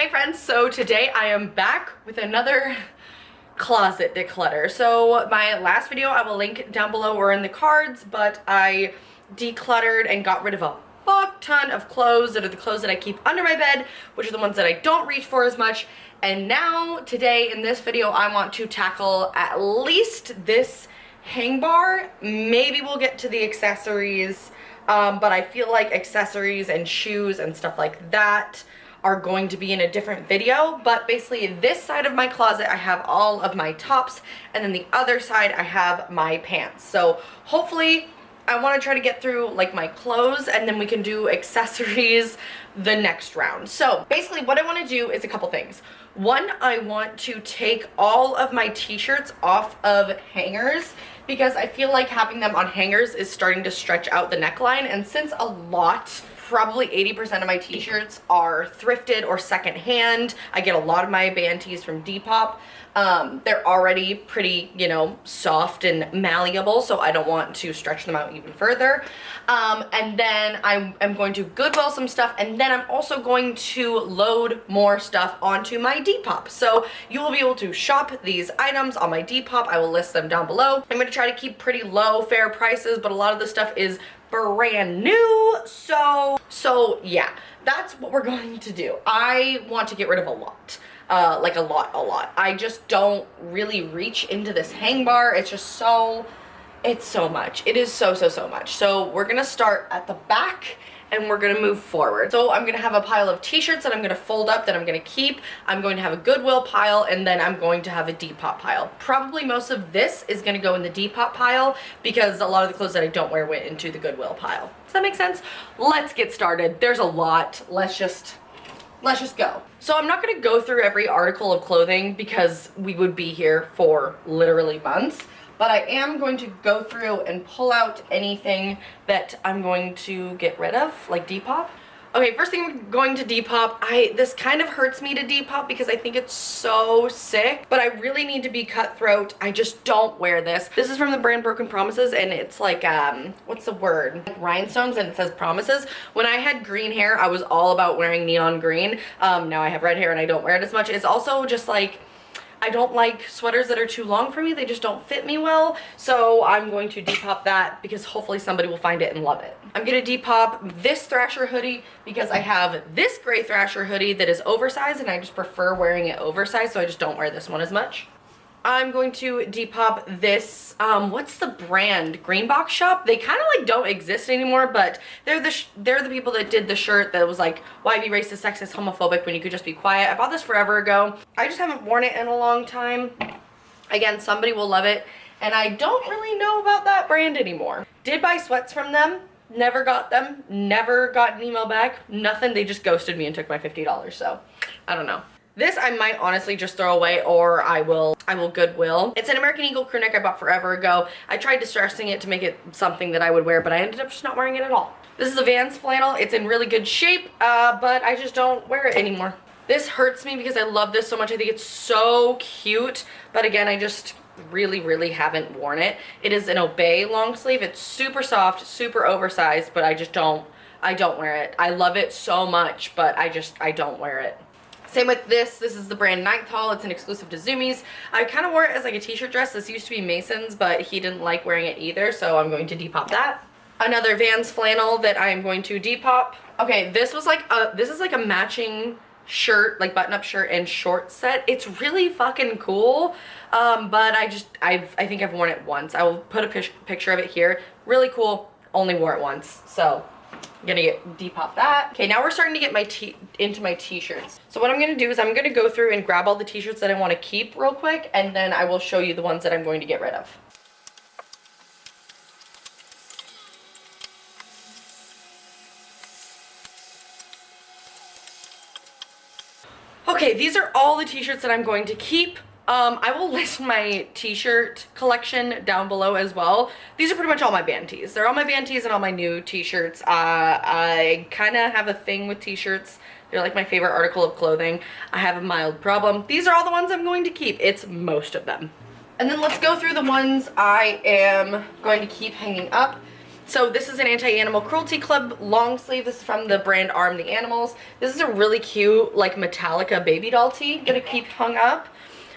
Hey friends, so today I am back with another closet declutter. So my last video I will link down below or in the cards, but I decluttered and got rid of a fuck ton of clothes that are the clothes that I keep under my bed, which are the ones that I don't reach for as much. And now today in this video I want to tackle at least this hang bar. Maybe we'll get to the accessories, but I feel like accessories and shoes and stuff like that are going to be in a different video. But basically this side of my closet I have all of my tops, and then the other side I have my pants. So hopefully I want to try to get through like my clothes, and then we can do accessories the next round. So basically what I want to do is a couple things. One, I want to take all of my t-shirts off of hangers because I feel like having them on hangers is starting to stretch out the neckline, and since a lot, probably 80% of my t-shirts are thrifted or secondhand. I get a lot of my band tees from Depop. They're already pretty, you know, soft and malleable, so I don't want to stretch them out even further. And then I'm going to Goodwill some stuff, and then I'm also going to load more stuff onto my Depop. So you will be able to shop these items on my Depop. I will list them down below. I'm going to try to keep pretty low, fair prices, but a lot of the stuff is brand new. So yeah, that's what we're going to do. I want to get rid of a lot. Like a lot. I just don't really reach into this hang bar. It's just so, it's so much. It is so much. So we're gonna start at the back and we're gonna move forward. So I'm gonna have a pile of t-shirts that I'm gonna fold up that I'm gonna keep. I'm going to have a Goodwill pile, and then I'm going to have a Depop pile. Probably most of this is gonna go in the Depop pile because a lot of the clothes that I don't wear went into the Goodwill pile. Does that make sense? Let's get started. There's a lot. Let's just go. So I'm not gonna go through every article of clothing because we would be here for literally months, but I am going to go through and pull out anything that I'm going to get rid of, like Depop. Okay, first thing, I'm going to Depop. This kind of hurts me to Depop because I think it's so sick, but I really need to be cutthroat. I just don't wear this. This is from the brand Broken Promises, and it's like, what's the word? Like rhinestones, and it says promises. When I had green hair, I was all about wearing neon green. Now I have red hair and I don't wear it as much. It's also just like, I don't like sweaters that are too long for me. They just don't fit me well. So I'm going to Depop that because hopefully somebody will find it and love it. I'm gonna Depop this Thrasher hoodie because I have this gray Thrasher hoodie that is oversized, and I just prefer wearing it oversized, so I just don't wear this one as much. I'm going to Depop this, what's the brand? Green Box Shop? They kind of like don't exist anymore, but they're the people that did the shirt that was like, why be racist, sexist, homophobic when you could just be quiet? I bought this forever ago. I just haven't worn it in a long time. Again, somebody will love it, and I don't really know about that brand anymore. Did buy sweats from them, never got them, never got an email back, nothing. They just ghosted me and took my $50, so I don't know. This I might honestly just throw away, or I will Goodwill. It's an American Eagle crew neck I bought forever ago. I tried distressing it to make it something that I would wear, but I ended up just not wearing it at all. This is a Vans flannel. It's in really good shape, but I just don't wear it anymore. This hurts me because I love this so much. I think it's so cute, but again, I just really haven't worn it. It is an Obey long sleeve. It's super soft, super oversized, but I don't wear it. I love it so much, but I don't wear it. Same with this. This is the brand Ninth Hall. It's an exclusive to Zoomies. I kind of wore it as like a t-shirt dress. This used to be Mason's, but he didn't like wearing it either, so I'm going to Depop that. Another Vans flannel that I am going to Depop. Okay, this is like a matching shirt, like button-up shirt and short set. It's really fucking cool, but I think I've worn it once. I will put a picture of it here. Really cool. Only wore it once, so I'm gonna Depop that. Okay, now we're starting to get into my t-shirts. So what I'm gonna do is I'm gonna go through and grab all the t-shirts that I want to keep real quick, and then I will show you the ones that I'm going to get rid of. Okay, these are all the t-shirts that I'm going to keep. I will list my t-shirt collection down below as well. These are pretty much all my band tees. They're all my band tees and all my new t-shirts. I kind of have a thing with t-shirts. They're like my favorite article of clothing. I have a mild problem. These are all the ones I'm going to keep. It's most of them. And then let's go through the ones I am going to keep hanging up. So this is an Anti-Animal Cruelty Club long sleeve. This is from the brand Arm the Animals. This is a really cute, like, Metallica baby doll tee. Gonna keep hung up.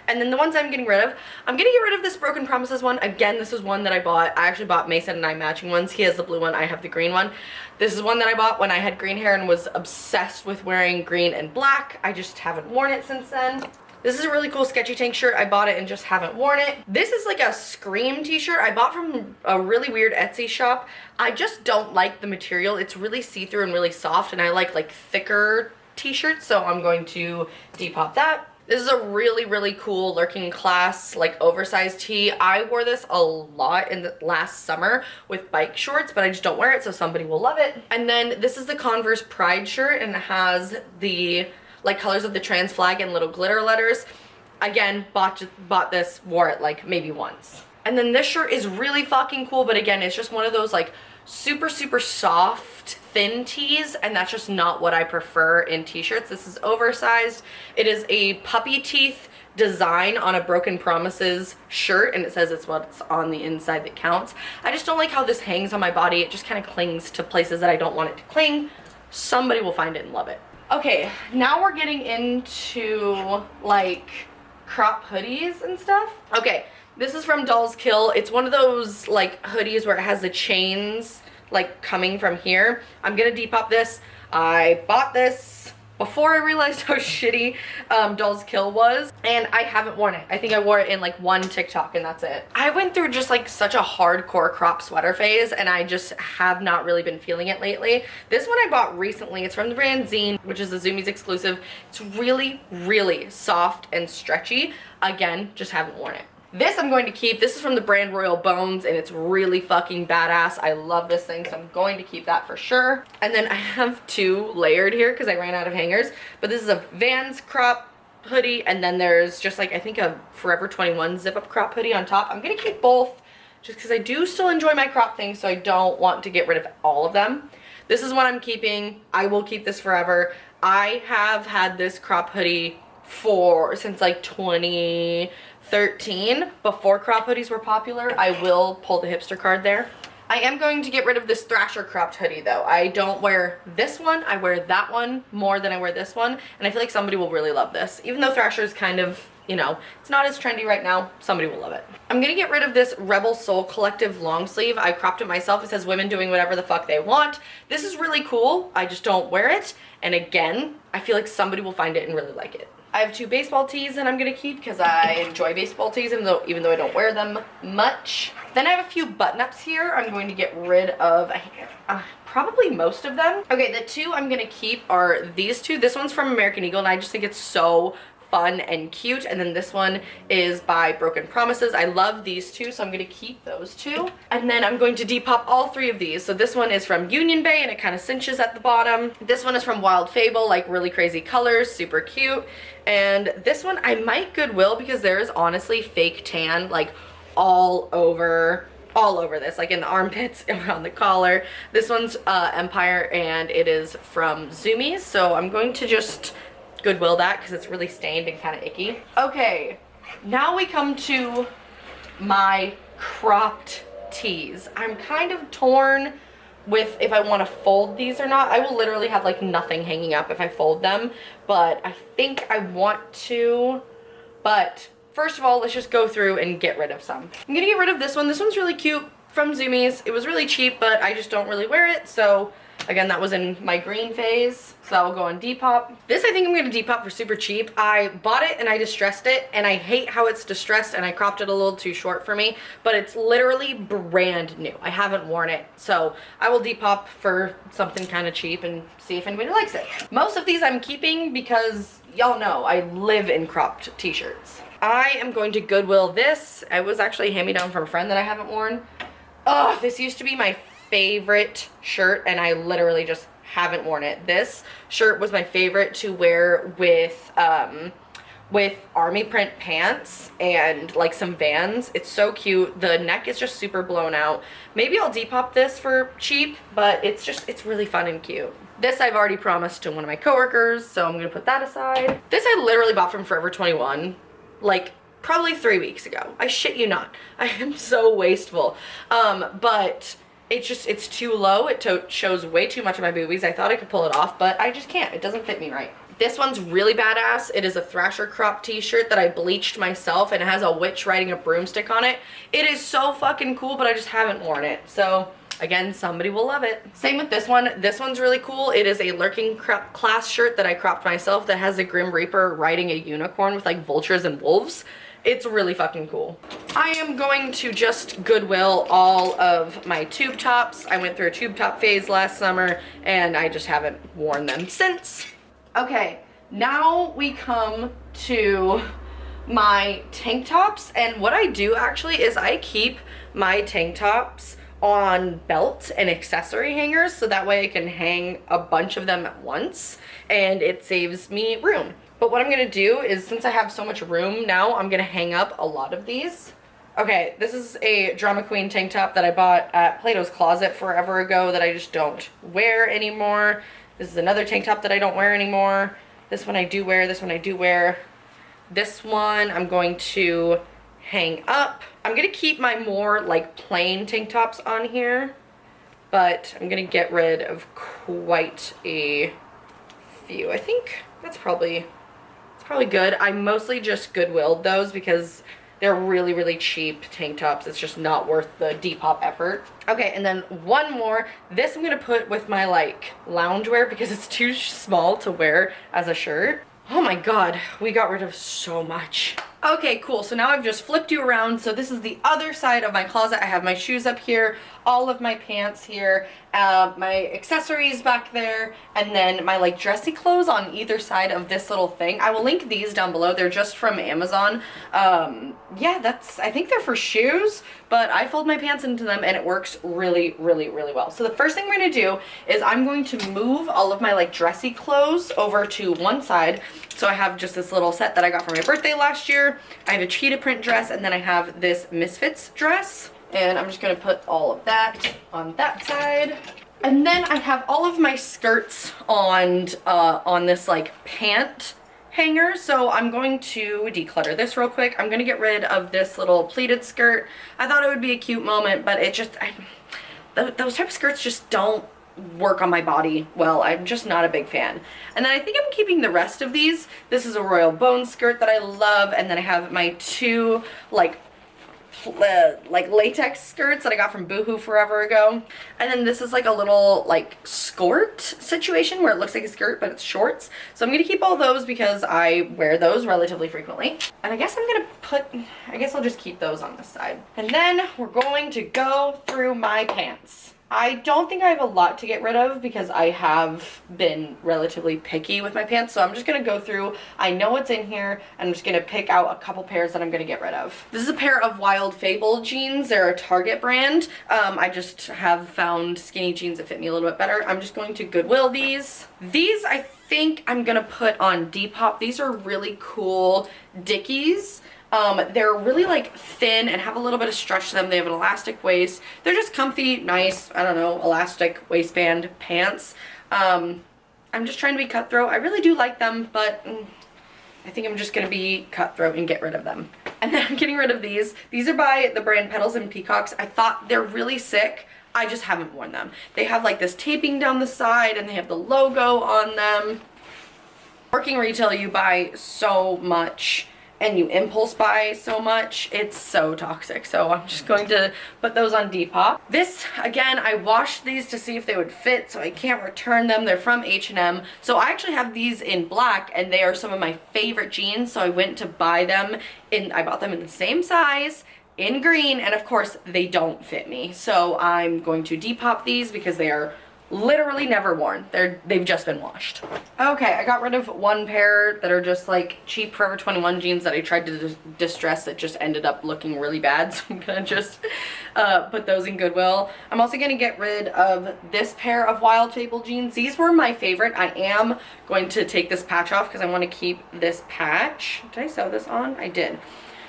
And then the ones I'm getting rid of, I'm gonna get rid of this Broken Promises one. Again, this is one that I bought. I actually bought Mason and I matching ones. He has the blue one, I have the green one. This is one that I bought when I had green hair and was obsessed with wearing green and black. I just haven't worn it since then. This is a really cool Sketchy Tank shirt. I bought it and just haven't worn it. This is like a Scream t-shirt I bought from a really weird Etsy shop. I just don't like the material. It's really see-through and really soft, and I like thicker t-shirts, so I'm going to depop that. This is a really, really cool Lurking Class, like, oversized tee. I wore this a lot in the last summer with bike shorts, but I just don't wear it, so somebody will love it. And then this is the Converse Pride shirt, and it has the, like, colors of the trans flag and little glitter letters. Again, bought this, wore it, like, maybe once. And then this shirt is really fucking cool, but again, it's just one of those, like, super, super soft, thin tees, and that's just not what I prefer in t-shirts. This is oversized. It is a puppy teeth design on a Broken Promises shirt, and it says it's what's on the inside that counts. I just don't like how this hangs on my body. It just kind of clings to places that I don't want it to cling. Somebody will find it and love it. Okay, now we're getting into, like, crop hoodies and stuff. Okay, this is from Dolls Kill. It's one of those, like, hoodies where it has the chains, like, coming from here. I'm gonna depop this. I bought this before I realized how shitty Dolls Kill was, and I haven't worn it. I think I wore it in, like, one TikTok, and that's it. I went through just, like, such a hardcore crop sweater phase, and I just have not really been feeling it lately. This one I bought recently. It's from the brand Zine, which is a Zoomies exclusive. It's really, really soft and stretchy. Again, just haven't worn it. This I'm going to keep. This is from the brand Royal Bones, and it's really fucking badass. I love this thing, so I'm going to keep that for sure. And then I have two layered here because I ran out of hangers. But this is a Vans crop hoodie, and then there's just, like, I think a Forever 21 zip-up crop hoodie on top. I'm going to keep both just because I do still enjoy my crop things, so I don't want to get rid of all of them. This is what I'm keeping. I will keep this forever. I have had this crop hoodie since, like, 2013, before crop hoodies were popular. I will pull the hipster card there. I am going to get rid of this Thrasher cropped hoodie though. I don't wear this one. I wear that one more than I wear this one, and I feel like somebody will really love this. Even though Thrasher is kind of, you know, it's not as trendy right now, somebody will love it. I'm gonna get rid of this Rebel Soul Collective long sleeve. I cropped it myself. It says women doing whatever the fuck they want. This is really cool. I just don't wear it, and again, I feel like somebody will find it and really like it. I have two baseball tees that I'm gonna keep because I enjoy baseball tees even though I don't wear them much. Then I have a few button-ups here. I'm going to get rid of probably most of them. Okay, the two I'm gonna keep are these two. This one's from American Eagle, and I just think it's so fun and cute. And then this one is by Broken Promises. I love these two, so I'm gonna keep those two. And then I'm going to depop all three of these. So this one is from Union Bay, and it kind of cinches at the bottom. This one is from Wild Fable, like really crazy colors, super cute. And this one I might Goodwill because there is honestly fake tan, like, all over this, like in the armpits, around the collar. This one's Empire, and it is from Zoomies, so I'm going to just Goodwill that because it's really stained and kind of icky. Okay, now we come to my cropped tees. I'm kind of torn with if I want to fold these or not. I will literally have, like, nothing hanging up if I fold them, but I think I want to. But first of all, let's just go through and get rid of some. I'm gonna get rid of this one. This one's really cute, from Zoomies. It was really cheap, but I just don't really wear it, so again, that was in my green phase, so that will go on Depop. This I think I'm gonna Depop for super cheap. I bought it and I distressed it, and I hate how it's distressed, and I cropped it a little too short for me, but it's literally brand new. I haven't worn it, so I will Depop for something kind of cheap and see if anybody likes it. Most of these I'm keeping because y'all know I live in cropped t-shirts. I am going to Goodwill this. It was actually a hand-me-down from a friend that I haven't worn. Oh, this used to be my favorite shirt, and I literally just haven't worn it. This shirt was my favorite to wear with army print pants and, like, some Vans. It's so cute. The neck is just super blown out. Maybe I'll Depop this for cheap, but it's really fun and cute. This I've already promised to one of my coworkers, so I'm gonna put that aside. This I literally bought from Forever 21, like, probably 3 weeks ago. I shit you not. I am so wasteful. But it's too low. It shows way too much of my boobies. I thought I could pull it off, but I just can't. It doesn't fit me right. This one's really badass. It is a Thrasher crop t-shirt that I bleached myself, and it has a witch riding a broomstick on it. It is so fucking cool, but I just haven't worn it. So again, somebody will love it. Same with this one. This one's really cool. It is a lurking class shirt that I cropped myself that has a Grim Reaper riding a unicorn with like vultures and wolves. It's really fucking cool. I am going to just Goodwill all of my tube tops. I went through a tube top phase last summer and I just haven't worn them since. Okay, now we come to my tank tops, and what I do actually is I keep my tank tops on belts and accessory hangers so that way I can hang a bunch of them at once and it saves me room. But what I'm gonna do is, since I have so much room now, I'm gonna hang up a lot of these. Okay, this is a Drama Queen tank top that I bought at Plato's Closet forever ago that I just don't wear anymore. This is another tank top that I don't wear anymore. This one I do wear, this one I do wear. This one I'm going to hang up. I'm gonna keep my more like plain tank tops on here, but I'm gonna get rid of quite a few. I think that's probably good. I mostly just Goodwilled those because they're really, really cheap tank tops. It's just not worth the Depop effort. Okay, and then one more. This I'm gonna put with my like loungewear because it's too small to wear as a shirt. Oh my god, we got rid of so much. Okay, cool. So now I've just flipped you around. So this is the other side of my closet. I have my shoes up here, all of my pants here, my accessories back there, and then my like dressy clothes on either side of this little thing. I will link these down below. They're just from Amazon. Yeah, I think they're for shoes, but I fold my pants into them and it works really, really, really well. So the first thing we're gonna do is I'm going to move all of my like dressy clothes over to one side. So I have just this little set that I got for my birthday last year. I have a cheetah print dress, and then I have this Misfits dress. And I'm just gonna put all of that on that side. And then I have all of my skirts on this like pant hanger. So I'm going to declutter this real quick. I'm gonna get rid of this little pleated skirt. I thought it would be a cute moment, but it just, those type of skirts just don't work on my body well. I'm just not a big fan. And then I think I'm keeping the rest of these. This is a Royal Bone skirt that I love, and then I have my two like latex skirts that I got from Boohoo forever ago. And then this is like a little like skirt situation where it looks like a skirt but it's shorts. So I'm gonna keep all those because I wear those relatively frequently. And I guess I'll just keep those on this side. And then we're going to go through my pants. I don't think I have a lot to get rid of because I have been relatively picky with my pants, so I'm just going to go through. I know what's in here, and I'm just going to pick out a couple pairs that I'm going to get rid of. This is a pair of Wild Fable jeans. They're a Target brand. I just have found skinny jeans that fit me a little bit better. I'm just going to Goodwill these. These I think I'm going to put on Depop. These are really cool Dickies. They're really like thin and have a little bit of stretch to them. They have an elastic waist. They're just comfy, nice, I don't know, elastic waistband pants. I'm just trying to be cutthroat. I really do like them, but I think I'm just going to be cutthroat and get rid of them. And then I'm getting rid of these. These are by the brand Petals and Peacocks. I thought they're really sick. I just haven't worn them. They have like this taping down the side and they have the logo on them. Working retail, you buy so much and you impulse buy so much. It's so toxic. So I'm just going to put those on Depop. This, again, I washed these to see if they would fit, so I can't return them. They're from H&M. So I actually have these in black, and they are some of my favorite jeans, so I went to buy them I bought them in the same size, in green, and of course they don't fit me. So I'm going to Depop these because they are literally never worn. They've just been washed. Okay, I got rid of one pair that are just like cheap Forever 21 jeans that I tried to distress that just ended up looking really bad. So I'm gonna just put those in Goodwill. I'm also gonna get rid of this pair of Wild Fable jeans. These were my favorite. I am going to take this patch off because I want to keep this patch. Did I sew this on? I did.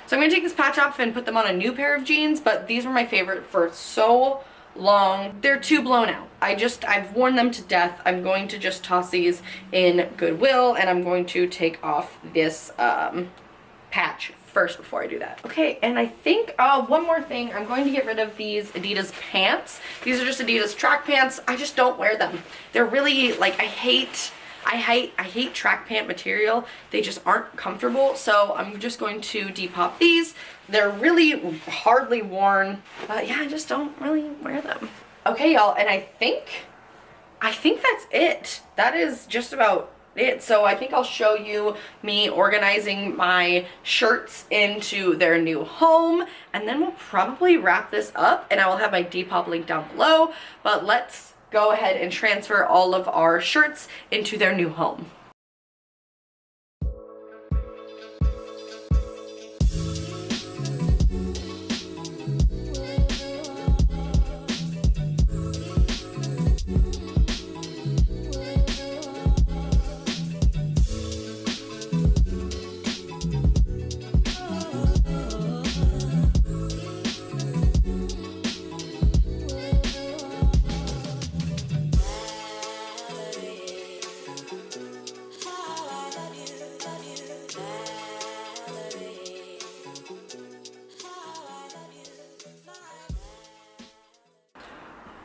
So I'm gonna take this patch off and put them on a new pair of jeans, but these were my favorite for so long. They're too blown out. I've worn them to death. I'm going to just toss these in Goodwill, and I'm going to take off this patch first before I do that. Okay, and I think one more thing, I'm going to get rid of these Adidas pants. These are just Adidas track pants. I just don't wear them. They're really, like, I hate track pant material. They just aren't comfortable, so I'm just going to depop these. They're really hardly worn, but yeah, I just don't really wear them. Okay, y'all, and I think that's it. That is just about it. So I think I'll show you me organizing my shirts into their new home, and then we'll probably wrap this up, and I will have my Depop link down below. But let's go ahead and transfer all of our shirts into their new home.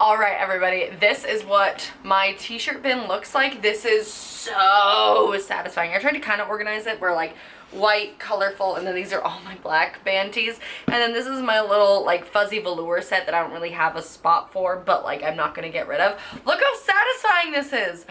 Alright everybody, this is what my t-shirt bin looks like. This is so satisfying. I tried to kind of organize it where like white, colorful, and then these are all my black band tees. And then this is my little like fuzzy velour set that I don't really have a spot for, but like I'm not going to get rid of. Look how satisfying this is.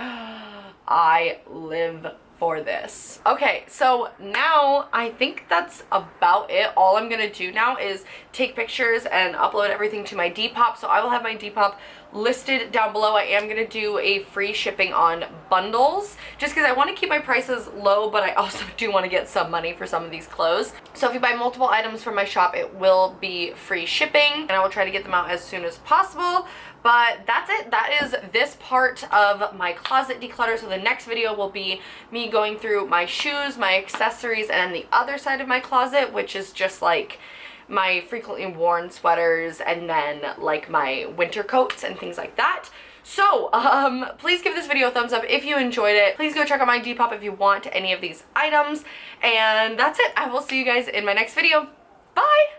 I live for this. Okay, so now I think that's about it. All I'm gonna do now is take pictures and upload everything to my Depop. So I will have my Depop listed down below. I am gonna do a free shipping on bundles just because I want to keep my prices low, but I also do want to get some money for some of these clothes. So if you buy multiple items from my shop, it will be free shipping, and I will try to get them out as soon as possible. But that's it. That is this part of my closet declutter. So the next video will be me going through my shoes, my accessories, and the other side of my closet, which is just like my frequently worn sweaters and then like my winter coats and things like that. So please give this video a thumbs up if you enjoyed it. Please go check out my Depop if you want any of these items. And that's it. I will see you guys in my next video. Bye!